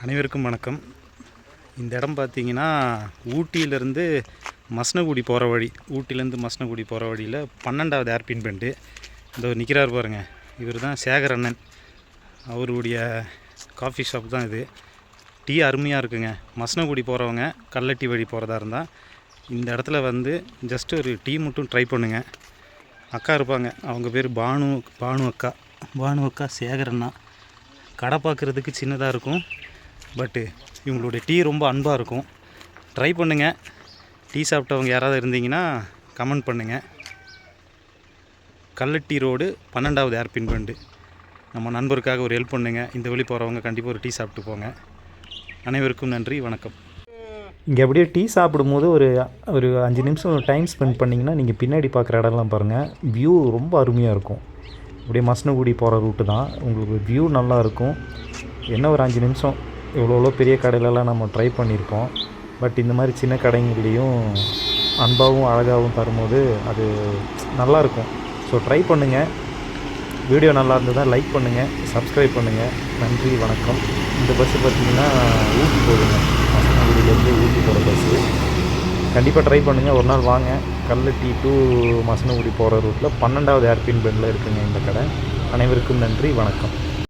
அனைவருக்கும் வணக்கம். இந்த இடம் பார்த்தீங்கன்னா ஊட்டியிலேருந்து மசனகுடி போகிற வழி. ஊட்டிலேருந்து மசனகுடி போகிற வழியில் 12வது ஏர்பின் பெண்டு. இந்த ஒரு நிற்கிறார் பாருங்க, இவர் தான் சேகர் அண்ணன். அவருடைய காஃபி ஷாப் தான் இது. டீ அருமையாக இருக்குங்க. மசனகுடி போகிறவங்க கல்லட்டி வழி போகிறதா இருந்தால் இந்த இடத்துல வந்து ஜஸ்ட்டு ஒரு டீ மட்டும் ட்ரை பண்ணுங்க. அக்கா இருப்பாங்க, அவங்க பேர் பானு அக்கா சேகர் அண்ணா. கடை பார்க்குறதுக்கு சின்னதாக இருக்கும், பட்டு இவங்களுடைய டீ ரொம்ப அன்பாக இருக்கும். ட்ரை பண்ணுங்கள். டீ சாப்பிட்டவங்க யாராவது இருந்தீங்கன்னா கமெண்ட் பண்ணுங்கள். கல்லட்டி ரோடு 12வது ஏர்பின் பெண்டு. நம்ம நண்பருக்காக ஒரு ஹெல்ப் பண்ணுங்கள். இந்த வழி போகிறவங்க கண்டிப்பாக ஒரு டீ சாப்பிட்டு போங்க. அனைவருக்கும் நன்றி, வணக்கம். இங்கே அப்படியே டீ சாப்பிடும்போது ஒரு 5 நிமிஷம் டைம் ஸ்பெண்ட் பண்ணிங்கன்னா நீங்கள் பின்னாடி பார்க்குற இடம்லாம் பாருங்கள், வியூ ரொம்ப அருமையாக இருக்கும். அப்படியே மசனகுடி போகிற ரூட்டு தான், உங்களுக்கு வியூ நல்லா இருக்கும். என்ன ஒரு 5 நிமிஷம், எவ்வளோ பெரிய கடையிலலாம் நம்ம ட்ரை பண்ணியிருப்போம், பட் இந்த மாதிரி சின்ன கடைங்கள்லேயும் அன்பாகவும் அழகாகவும் தரும்போது அது நல்லாயிருக்கும். ஸோ ட்ரை பண்ணுங்கள். வீடியோ நல்லா இருந்ததுதான் லைக் பண்ணுங்கள், சப்ஸ்கிரைப் பண்ணுங்கள். நன்றி, வணக்கம். இந்த பஸ்ஸு பார்த்திங்கன்னா ஊட்டி போகுதுங்க, மசனகுடியிலேருந்து ஊட்டி போகிற பஸ்ஸு. கண்டிப்பாக ட்ரை பண்ணுங்கள். ஒரு நாள் வாங்க. கல்லட்டி டு மசனகுடி போகிற ரூட்டில் 12வது ஏர்பின் பெண்டில் இருக்குங்க இந்த கடை. அனைவருக்கும் நன்றி, வணக்கம்.